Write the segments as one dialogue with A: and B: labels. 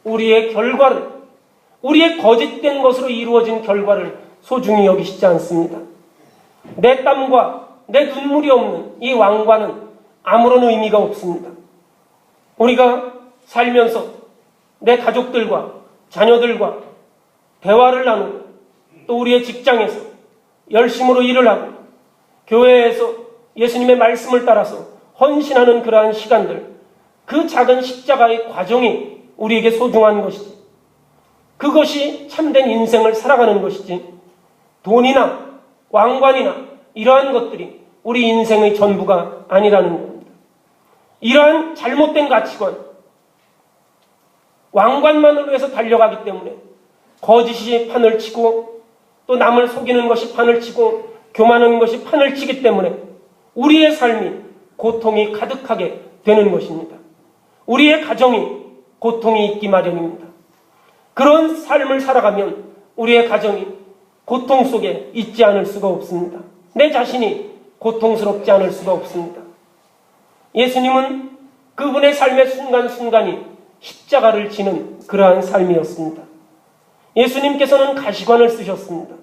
A: 우리의 결과를, 우리의 거짓된 것으로 이루어진 결과를 소중히 여기시지 않습니다. 내 땀과 내 눈물이 없는 이 왕관은 아무런 의미가 없습니다. 우리가 살면서 내 가족들과 자녀들과 대화를 나누고 또 우리의 직장에서 열심으로 일을 하고 교회에서 예수님의 말씀을 따라서 헌신하는 그러한 시간들, 그 작은 십자가의 과정이 우리에게 소중한 것이지, 그것이 참된 인생을 살아가는 것이지, 돈이나 왕관이나 이러한 것들이 우리 인생의 전부가 아니라는 겁니다. 이러한 잘못된 가치관, 왕관만을 위해서 달려가기 때문에 거짓이 판을 치고 또 남을 속이는 것이 판을 치고 교만한 것이 판을 치기 때문에 우리의 삶이 고통이 가득하게 되는 것입니다. 우리의 가정이 고통이 있기 마련입니다. 그런 삶을 살아가면 우리의 가정이 고통 속에 있지 않을 수가 없습니다. 내 자신이 고통스럽지 않을 수가 없습니다. 예수님은 그분의 삶의 순간순간이 십자가를 지는 그러한 삶이었습니다. 예수님께서는 가시관을 쓰셨습니다.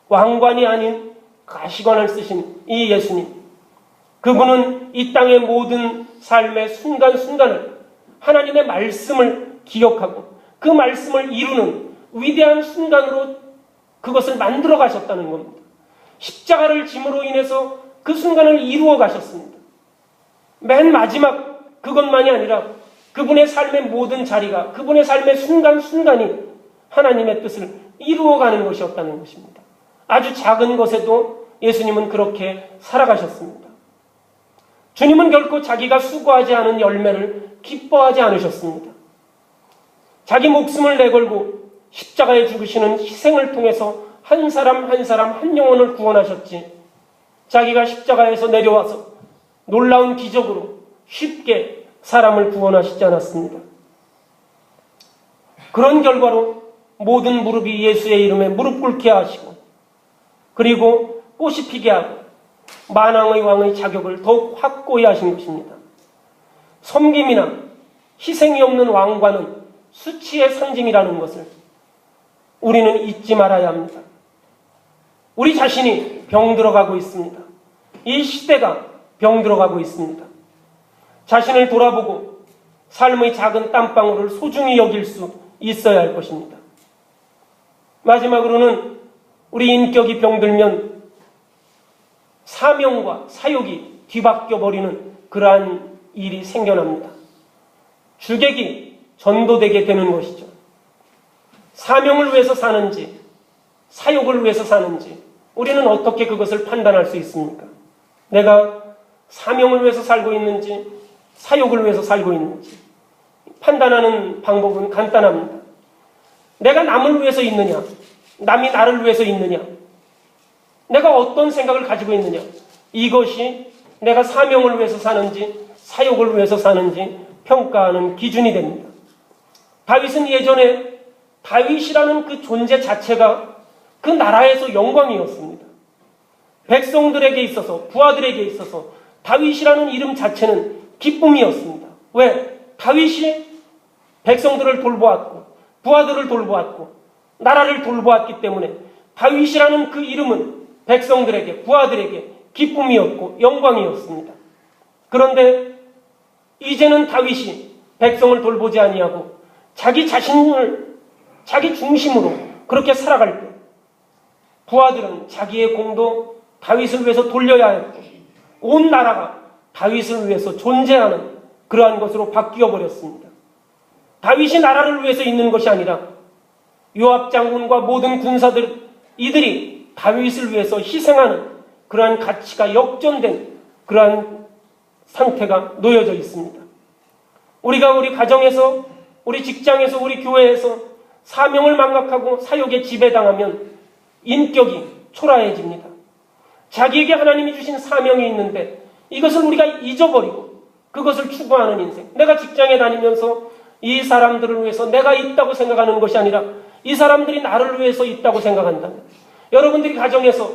A: 왕관이 아닌 가시관을 쓰신 이 예수님, 그분은 이 땅의 모든 삶의 순간순간을 하나님의 말씀을 기억하고 그 말씀을 이루는 위대한 순간으로 그것을 만들어 가셨다는 겁니다. 십자가를 짐으로 인해서 그 순간을 이루어 가셨습니다. 맨 마지막 그것만이 아니라 그분의 삶의 모든 자리가, 그분의 삶의 순간순간이 하나님의 뜻을 이루어가는 것이었다는 것입니다. 아주 작은 것에도 예수님은 그렇게 살아가셨습니다. 주님은 결코 자기가 수고하지 않은 열매를 기뻐하지 않으셨습니다. 자기 목숨을 내걸고 십자가에 죽으시는 희생을 통해서 한 사람 한 사람 한 영혼을 구원하셨지, 자기가 십자가에서 내려와서 놀라운 기적으로 쉽게 사람을 구원하시지 않았습니다. 그런 결과로 모든 무릎이 예수의 이름에 무릎 꿇게 하시고, 그리고 꽃이 피게 하고 만왕의 왕의 자격을 더욱 확고히 하신 것입니다. 섬김이나 희생이 없는 왕관은 수치의 상징이라는 것을 우리는 잊지 말아야 합니다. 우리 자신이 병들어가고 있습니다. 이 시대가 병들어가고 있습니다. 자신을 돌아보고 삶의 작은 땀방울을 소중히 여길 수 있어야 할 것입니다. 마지막으로는 우리 인격이 병들면 사명과 사욕이 뒤바뀌어 버리는 그러한 일이 생겨납니다. 주객이 전도되게 되는 것이죠. 사명을 위해서 사는지 사욕을 위해서 사는지 우리는 어떻게 그것을 판단할 수 있습니까? 내가 사명을 위해서 살고 있는지 사욕을 위해서 살고 있는지 판단하는 방법은 간단합니다. 내가 남을 위해서 있느냐, 남이 나를 위해서 있느냐, 내가 어떤 생각을 가지고 있느냐, 이것이 내가 사명을 위해서 사는지 사욕을 위해서 사는지 평가하는 기준이 됩니다. 다윗은 예전에 다윗이라는 그 존재 자체가 그 나라에서 영광이었습니다. 백성들에게 있어서, 부하들에게 있어서 다윗이라는 이름 자체는 기쁨이었습니다. 왜? 다윗이 백성들을 돌보았고 부하들을 돌보았고 나라를 돌보았기 때문에 다윗이라는 그 이름은 백성들에게, 부하들에게 기쁨이었고 영광이었습니다. 그런데 이제는 다윗이 백성을 돌보지 아니하고 자기 자신을 자기 중심으로 그렇게 살아갈 때 부하들은 자기의 공도 다윗을 위해서 돌려야 했고 온 나라가 다윗을 위해서 존재하는 그러한 것으로 바뀌어 버렸습니다. 다윗이 나라를 위해서 있는 것이 아니라 요압 장군과 모든 군사들, 이들이 다윗을 위해서 희생하는 그러한 가치가 역전된 그러한 상태가 놓여져 있습니다. 우리가 우리 가정에서, 우리 직장에서, 우리 교회에서 사명을 망각하고 사욕에 지배당하면 인격이 초라해집니다. 자기에게 하나님이 주신 사명이 있는데 이것을 우리가 잊어버리고 그것을 추구하는 인생. 내가 직장에 다니면서 이 사람들을 위해서 내가 있다고 생각하는 것이 아니라 이 사람들이 나를 위해서 있다고 생각한다면, 여러분들이 가정에서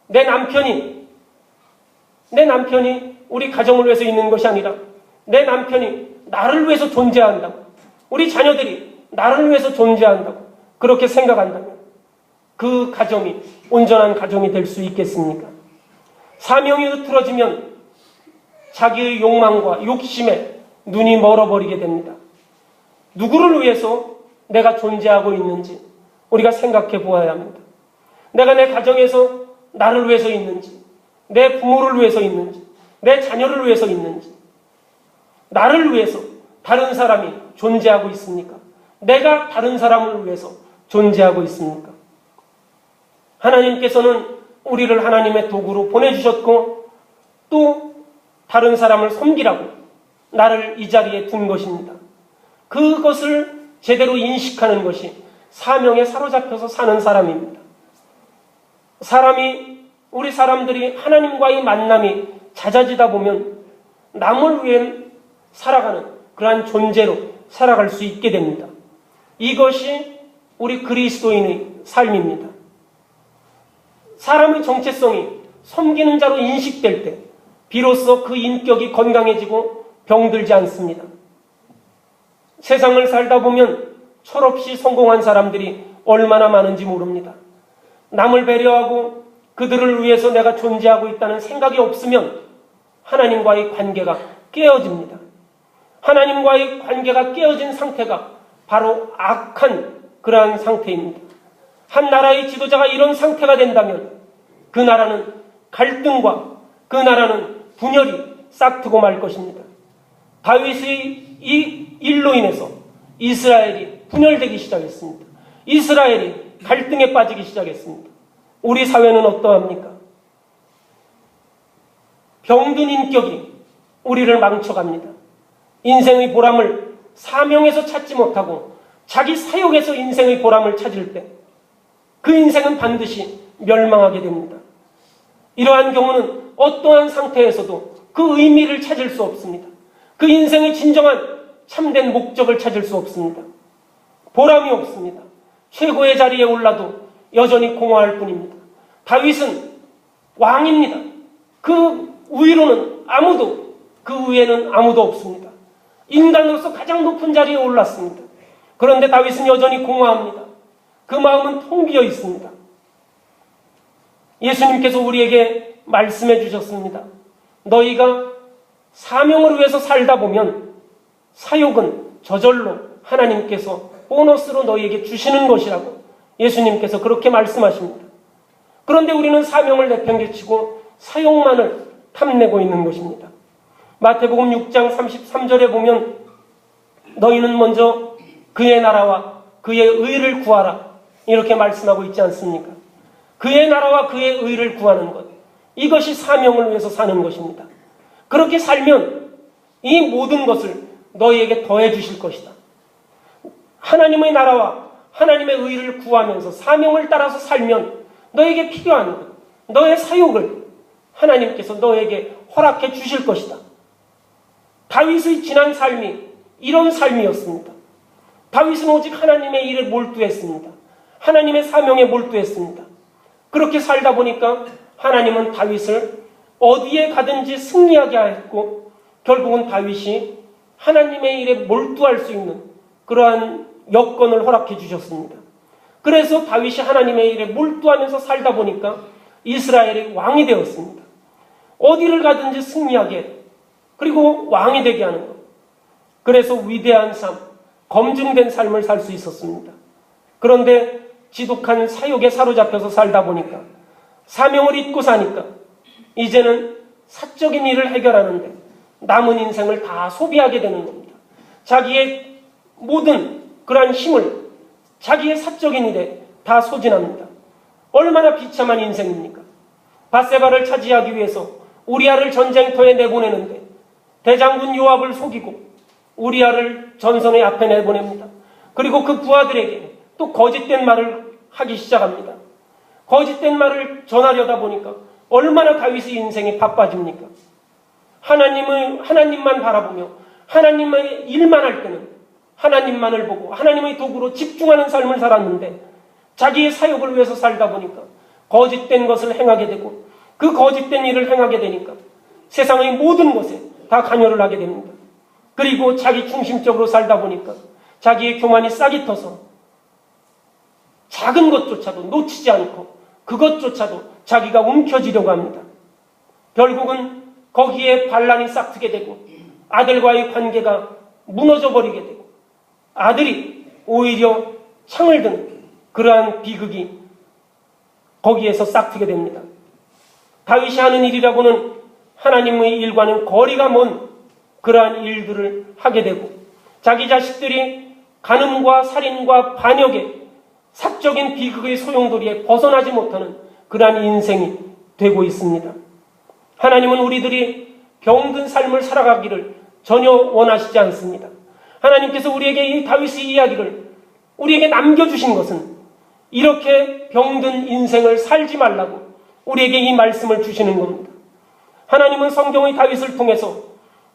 A: 내 남편이 우리 가정을 위해서 있는 것이 아니라 내 남편이 나를 위해서 존재한다, 우리 자녀들이 나를 위해서 존재한다고 그렇게 생각한다면 그 가정이 온전한 가정이 될 수 있겠습니까? 사명이 흐트러지면 자기의 욕망과 욕심에 눈이 멀어버리게 됩니다. 누구를 위해서 내가 존재하고 있는지 우리가 생각해 보아야 합니다. 내가 내 가정에서 나를 위해서 있는지, 내 부모를 위해서 있는지, 내 자녀를 위해서 있는지, 나를 위해서 다른 사람이 존재하고 있습니까? 내가 다른 사람을 위해서 존재하고 있습니까? 하나님께서는 우리를 하나님의 도구로 보내주셨고 또 다른 사람을 섬기라고 나를 이 자리에 둔 것입니다. 그것을 제대로 인식하는 것이 사명에 사로잡혀서 사는 사람입니다. 우리 사람들이 하나님과의 만남이 잦아지다 보면 남을 위해 살아가는 그러한 존재로 살아갈 수 있게 됩니다. 이것이 우리 그리스도인의 삶입니다. 사람의 정체성이 섬기는 자로 인식될 때 비로소 그 인격이 건강해지고 병들지 않습니다. 세상을 살다 보면 철없이 성공한 사람들이 얼마나 많은지 모릅니다. 남을 배려하고 그들을 위해서 내가 존재하고 있다는 생각이 없으면 하나님과의 관계가 깨어집니다. 하나님과의 관계가 깨어진 상태가 바로 악한 그러한 상태입니다. 한 나라의 지도자가 이런 상태가 된다면 그 나라는 갈등과 그 나라는 분열이 싹트고 말 것입니다. 다윗의 이 일로 인해서 이스라엘이 분열되기 시작했습니다. 이스라엘이 갈등에 빠지기 시작했습니다. 우리 사회는 어떠합니까? 병든 인격이 우리를 망쳐갑니다. 인생의 보람을 사명에서 찾지 못하고 자기 사역에서 인생의 보람을 찾을 때 그 인생은 반드시 멸망하게 됩니다. 이러한 경우는 어떠한 상태에서도 그 의미를 찾을 수 없습니다. 그 인생의 진정한 참된 목적을 찾을 수 없습니다. 보람이 없습니다. 최고의 자리에 올라도 여전히 공허할 뿐입니다. 다윗은 왕입니다. 그 위로는 그 위에는 아무도 없습니다. 인간으로서 가장 높은 자리에 올랐습니다. 그런데 다윗은 여전히 공허합니다. 그 마음은 텅 비어 있습니다. 예수님께서 우리에게 말씀해 주셨습니다. 너희가 사명을 위해서 살다 보면 사욕은 저절로 하나님께서 보너스로 너희에게 주시는 것이라고 예수님께서 그렇게 말씀하십니다. 그런데 우리는 사명을 내팽개치고 사욕만을 탐내고 있는 것입니다. 마태복음 6장 33절에 보면 너희는 먼저 그의 나라와 그의 의를 구하라 이렇게 말씀하고 있지 않습니까? 그의 나라와 그의 의를 구하는 것, 이것이 사명을 위해서 사는 것입니다. 그렇게 살면 이 모든 것을 너희에게 더해 주실 것이다. 하나님의 나라와 하나님의 의를 구하면서 사명을 따라서 살면 너에게 필요한 것, 너의 사욕을 하나님께서 너에게 허락해 주실 것이다. 다윗의 지난 삶이 이런 삶이었습니다. 다윗은 오직 하나님의 일에 몰두했습니다. 하나님의 사명에 몰두했습니다. 그렇게 살다 보니까 하나님은 다윗을 어디에 가든지 승리하게 하였고 결국은 다윗이 하나님의 일에 몰두할 수 있는 그러한 여건을 허락해 주셨습니다. 그래서 다윗이 하나님의 일에 몰두하면서 살다 보니까 이스라엘의 왕이 되었습니다. 어디를 가든지 승리하게 그리고 왕이 되게 하는 것. 그래서 위대한 삶, 검증된 삶을 살 수 있었습니다. 그런데 지독한 사욕에 사로잡혀서 살다 보니까 사명을 잊고 사니까 이제는 사적인 일을 해결하는데 남은 인생을 다 소비하게 되는 겁니다. 자기의 모든 그러한 힘을 자기의 사적인 일에 다 소진합니다. 얼마나 비참한 인생입니까? 밧세바를 차지하기 위해서 우리아를 전쟁터에 내보내는데 대장군 요압을 속이고 우리아를 전선의 앞에 내보냅니다. 그리고 그 부하들에게 또 거짓된 말을 하기 시작합니다. 거짓된 말을 전하려다 보니까 얼마나 다윗의 인생이 바빠집니까? 하나님만 바라보며 하나님의 일만 할 때는 하나님만을 보고 하나님의 도구로 집중하는 삶을 살았는데 자기의 사역을 위해서 살다 보니까 거짓된 것을 행하게 되고 그 거짓된 일을 행하게 되니까 세상의 모든 것에 다 관여를 하게 됩니다. 그리고 자기 중심적으로 살다 보니까 자기의 교만이 싹이 터서 작은 것조차도 놓치지 않고 그것조차도 자기가 움켜쥐려고 합니다. 결국은 거기에 반란이 싹트게 되고 아들과의 관계가 무너져 버리게 되고 아들이 오히려 창을 든 그러한 비극이 거기에서 싹트게 됩니다. 다윗이 하는 일이라고는 하나님의 일과는 거리가 먼 그러한 일들을 하게 되고 자기 자식들이 간음과 살인과 반역의 사적인 비극의 소용돌이에 벗어나지 못하는 그러한 인생이 되고 있습니다. 하나님은 우리들이 병든 삶을 살아가기를 전혀 원하시지 않습니다. 하나님께서 우리에게 이 다윗의 이야기를 우리에게 남겨주신 것은 이렇게 병든 인생을 살지 말라고 우리에게 이 말씀을 주시는 겁니다. 하나님은 성경의 다윗을 통해서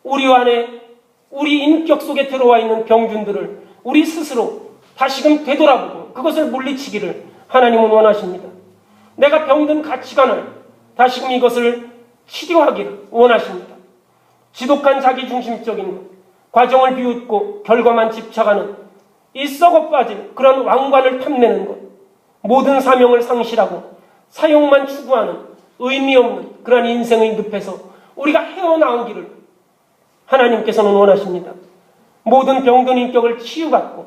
A: 우리 안에 우리 인격 속에 들어와 있는 병균들을 우리 스스로 다시금 되돌아보고 그것을 물리치기를 하나님은 원하십니다. 내가 병든 가치관을 다시금 이것을 치료하기를 원하십니다. 지독한 자기중심적인 것, 과정을 비웃고 결과만 집착하는 이 썩어 빠진 그런 왕관을 탐내는 것, 모든 사명을 상실하고 사용만 추구하는 의미 없는 그런 인생의 늪에서 우리가 헤어나오기를 하나님께서는 원하십니다. 모든 병든 인격을 치유받고